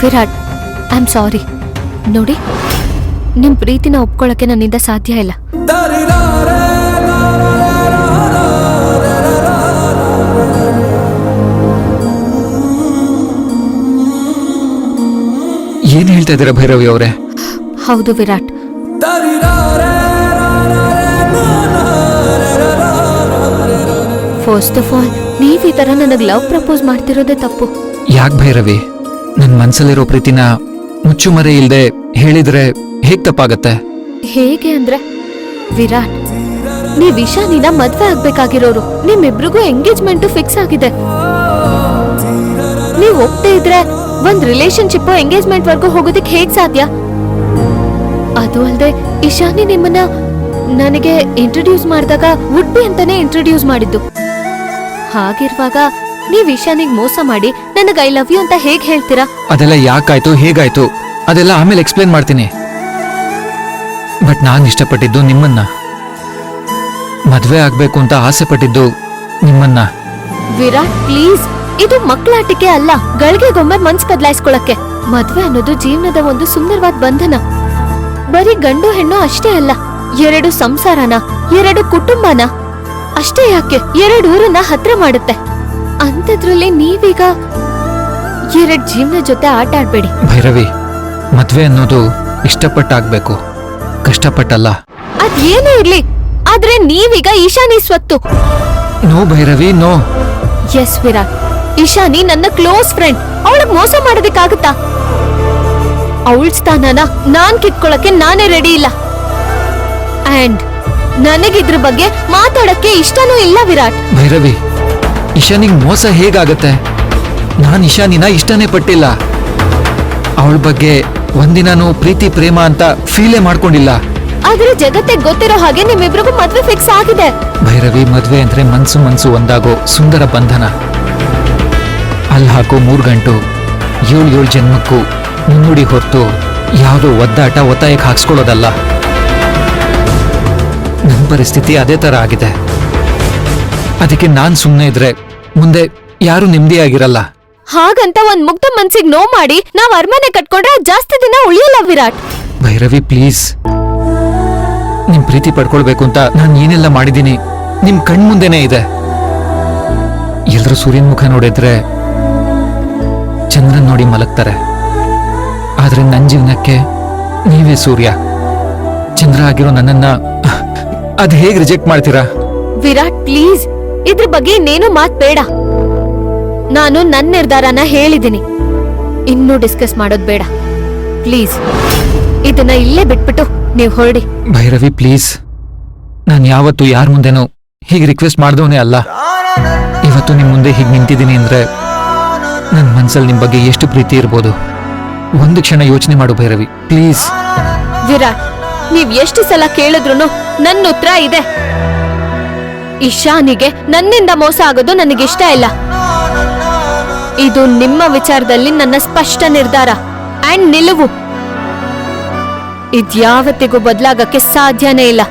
Virat, I am sorry. ನೋಡಿ, ನಿಮ್ ಪ್ರೀತಿನ ಒಪ್ಕೊಳ್ಳಕ್ಕೆ ನನ್ನಿಂದ ಸಾಧ್ಯ ಇಲ್ಲ. ಏನ್ ಹೇಳ್ತಾ ಇದ್ದೀರಾ ಭೈರವಿ ಅವರೇ? ಹೌದು ವಿರಾಟ್, ಫಸ್ಟ್ ಆಫ್ ಆಲ್ ನೀವ್ ಈ ತರ ನನಗ್ ಲವ್ ಪ್ರಪೋಸ್ ಮಾಡ್ತಿರೋದೇ ತಪ್ಪು. ಯಾಕೆ ಭೈರವಿ? ನನ್ ಮನ್ಸಲ್ಲಿರೋ ಪ್ರೀತಿನ ಮುಚ್ಚುಮರೆ ಇಲ್ದೆ ಹೇಳಿದ್ರೆ ಹೇಗ್ ತಪ್ಪಾಗತ್ತೆ? ಹೇಗೆ ಅಂದ್ರೆ ವಿರಾಟ್, ನೀವ್ ಇಶಾನಿನ ಮದ್ವೆ ಆಗ್ಬೇಕಾಗಿರೋರು. ನಿಮ್ಮಿಬ್ರಿಗೂ ಎಂಗೇಜ್ಮೆಂಟ್ ಫಿಕ್ಸ್ ಆಗಿದೆ. ನೀವ್ ಒಪ್ತೇ ಇದ್ರೆ ಒಂದ್ ರಿಲೇಶನ್ಶಿಪ್ ಎಂಗೇಜ್ಮೆಂಟ್ ವರ್ಗೂ ಹೋಗೋದಿಕ್ ಹೇಗ್ ಸಾಧ್ಯ? ಅದು ಅಲ್ದೆ ಇಶಾನಿ ನಿಮ್ಮನ್ನ ನನಗೆ ಇಂಟ್ರೊಡ್ಯೂಸ್ ಮಾಡಿದಾಗ ವುಡ್ ಬಿ ಅಂತಾನೆ ಇಂಟ್ರೊಡ್ಯೂಸ್ ಮಾಡಿದ್ದು. ಹಾಗಿರುವಾಗ ನೀವ್ ಇಶಾನಿಗ್ ಮೋಸ ಮಾಡಿ ನನಗ್ ಐ ಲವ್ ಯು ಅಂತ ಹೇಗ್ ಹೇಳ್ತೀರಾ? ಅದೆಲ್ಲ ಯಾಕಾಯ್ತು, ಹೇಗಾಯ್ತು ಅದೆಲ್ಲ ಆಮೇಲೆ ಎಕ್ಸ್ಪ್ಲೇನ್ ಮಾಡ್ತೀನಿ. ಬಟ್ ನಾನ್ ಇಷ್ಟಪಟ್ಟಿದ್ದು ನಿಮ್ಮನ್ನ, ಮದ್ವೆ ಆಗ್ಬೇಕು ಅಂತ ಆಸೆ ಪಟ್ಟಿದ್ದು ನಿಮ್ಮನ್ನ. ವಿರಾಟ್ ಪ್ಲೀಸ್, ಇದು ಮಕ್ಕಳಾಟಿಕೆ ಅಲ್ಲ, ಗಳಿಗೆಗೊಮ್ಮೆ ಮನ್ಸ್ ಬದಲಾಯಿಸ್ಕೊಳಕ್ಕೆ. ಮದ್ವೆ ಅನ್ನೋದು ಜೀವನದ ಒಂದು ಸುಂದರವಾದ ಬಂಧನ. ಬರೀ ಗಂಡು ಹೆಣ್ಣು ಅಷ್ಟೇ ಅಲ್ಲ, 2 ಸಂಸಾರನ, 2 ಕುಟುಂಬನ, ಅಷ್ಟೇ ಯಾಕೆ 2 ಊರನ್ನ ಹತ್ರ ಮಾಡುತ್ತೆ. ಅಂತದ್ರಲ್ಲಿ ನೀವೀಗ 2 ಜೀವನ ಜೊತೆ ಆಟ ಆಡ್ಬೇಡಿ. ಭೈರವಿ, ಮದ್ವೆ ಅನ್ನೋದು ಇಷ್ಟಪಟ್ಟಾಗ್ಬೇಕು, ಕಷ್ಟಪಟ್ಟಲ್ಲ. ಅದೇನೇ ಇರ್ಲಿ, ಆದ್ರೆ ನೀವೀಗ ಇಶಾನಿ ಸ್ವತ್ತು. No Bhairavi, no. Yes Virat, Ishani ನನ್ನ ಕ್ಲೋಸ್ ಫ್ರೆಂಡ್. ಅವಳಗ್ ಮೋಸ ಮಾಡೋದಕ್ಕಾಗತ್ತಾ? ಅವಳ ಸ್ಥಾನನ ನಾನ್ ಕಿತ್ಕೊಳಕ್ಕೆ ನಾನೇ ರೆಡಿ ಇಲ್ಲ. ಅಂಡ್ ನನಗಿದ್ರ ಬಗ್ಗೆ ಮಾತಾಡಕ್ಕೆ ಇಷ್ಟನೂ ಇಲ್ಲ ವಿರಾಟ್. ಭೈರವಿ, ಇಶಾನಿಗ್ ಮೋಸ ಹೇಗಾಗತ್ತೆ? ನಾನ್ ಇಶಾನಿನ ಇಷ್ಟನೇ ಪಟ್ಟಿಲ್ಲ. ಅವಳ ಬಗ್ಗೆ ಒಂದಿನಾನು ಪ್ರೀತಿ ಪ್ರೇಮ ಅಂತ ಫೀಲೇ ಮಾಡ್ಕೊಂಡಿಲ್ಲ. ಆದ್ರೆ ಜಗತ್ತಿಗೆ ಗೊತ್ತಿರೋ ಹಾಗೆ ನಿಮ್ಮಿಬ್ರಿಗೂ ಮದ್ವೆ ಫಿಕ್ಸ್ ಆಗಿದೆ. ಭೈರವಿ, ಮದ್ವೆ ಅಂದ್ರೆ ಮನ್ಸು ಒಂದಾಗೋ ಸುಂದರ ಬಂಧನ. ಅಲ್ಲಿ ಹಾಕೋ 3 ಗಂಟು 7 ಜನ್ಮಕ್ಕೂ ಮುನ್ನುಡಿ ಹೊರತು ಯಾವುದೋ ಒದ್ದಾಟ ಒತ್ತಾಯಕ್ಕೆ ಹಾಕ್ಸ್ಕೊಳ್ಳೋದಲ್ಲ. ನನ್ನ ಪರಿಸ್ಥಿತಿ ಅದೇ ತರ ಆಗಿದೆ. ಅದಕ್ಕೆ ನಾನ್ ಸುಮ್ಮನೆ ಇದ್ರೆ ಮುಂದೆ ಯಾರು ನೆಮ್ಮದಿಯಾಗಿರಲ್ಲ. ಹಾಗಂತ ಒಂದ್ ಮುಗ್ಧ ಮನ್ಸಿಗೆ ನೋವು ಮಾಡಿ ನಾವ್ ಅರಮನೆ ಕಟ್ಕೊಂಡ್ರೆ ಜಾಸ್ತಿ ದಿನ ಉಳಿಯಲ್ಲ ವಿರಾಟ್. ಭೈರವಿ ಪ್ಲೀಸ್, ನಿಮ್ ಪ್ರೀತಿ ಪಡ್ಕೊಳ್ಬೇಕು ಅಂತ ನಾನು ಏನೆಲ್ಲ ಮಾಡಿದ್ದೀನಿ ನಿಮ್ ಕಣ್ಮುಂದೆನೇ ಇದೆ. ಎಲ್ರು ಸೂರ್ಯನ ಮುಖ ನೋಡಿದ್ರೆ ಚಂದ್ರನ್ ನೋಡಿ ಮಲಗ್ತಾರೆ. ಆದ್ರೆ ನನ್ನ ಜೀವನಕ್ಕೆ ನೀವೇ ಸೂರ್ಯ. ಚಂದ್ರ ಆಗಿರೋ ನನ್ನನ್ನ ಅದ್ ಹೇಗ್ ರಿಜೆಕ್ಟ್ ಮಾಡ್ತೀರಾ? ವಿರಾಟ್ ಪ್ಲೀಸ್, ಇದ್ರ ಬಗ್ಗೆ ಇನ್ನೇನು ಮಾತ್ ಬೇಡ. ನಾನು ನನ್ನ ನಿರ್ಧಾರನ ಹೇಳಿದ್ದೀನಿ, ಇನ್ನೂ ಡಿಸ್ಕಸ್ ಮಾಡೋದ್ ಬೇಡ. ಪ್ಲೀಸ್ ಇದನ್ನ ಇಲ್ಲೇ ಬಿಟ್ಬಿಟ್ಟು ನೀವು ಹೊರಡಿ. ಭೈರವಿ ಪ್ಲೀಸ್, ನಾನು ಯಾವತ್ತು ಯಾರ ಮುಂದೆನೂ ಹೀಗೆ ರಿಕ್ವೆಸ್ಟ್ ಮಾಡ್ದವನೇ ಅಲ್ಲ. ಇವತ್ತು ನಿಮ್ ಮುಂದೆ ಹೀಗೆ ನಿಂತಿದ್ದೀನಿ ಅಂದ್ರೆ ನನ್ನ ಮನ್ಸಲ್ಲಿ ನಿಮ್ ಬಗ್ಗೆ ಎಷ್ಟು ಪ್ರೀತಿ ಇರ್ಬೋದು. ಒಂದು ಕ್ಷಣ ಯೋಚನೆ ಮಾಡು ಭೈರವಿ ಪ್ಲೀಸ್. ವಿರಾಟ್, ನೀವ್ ಎಷ್ಟು ಸಲ ಕೇಳಿದ್ರು ನನ್ನ ಉತ್ತರ ಇದೆ. ಇಶಾನಿಗೆ ನನ್ನಿಂದ ಮೋಸ ಆಗೋದು ನನಗಿಷ್ಟ ಇಲ್ಲ. ಇದು ನಿಮ್ಮ ವಿಚಾರದಲ್ಲಿ ನನ್ನ ಸ್ಪಷ್ಟ ನಿರ್ಧಾರ ಅಂಡ್ ನಿಲುವು. ಇದ್ಯಾವತ್ತಿಗೂ ಬದಲಾಗಕ್ಕೆ ಸಾಧ್ಯನೇ ಇಲ್ಲ.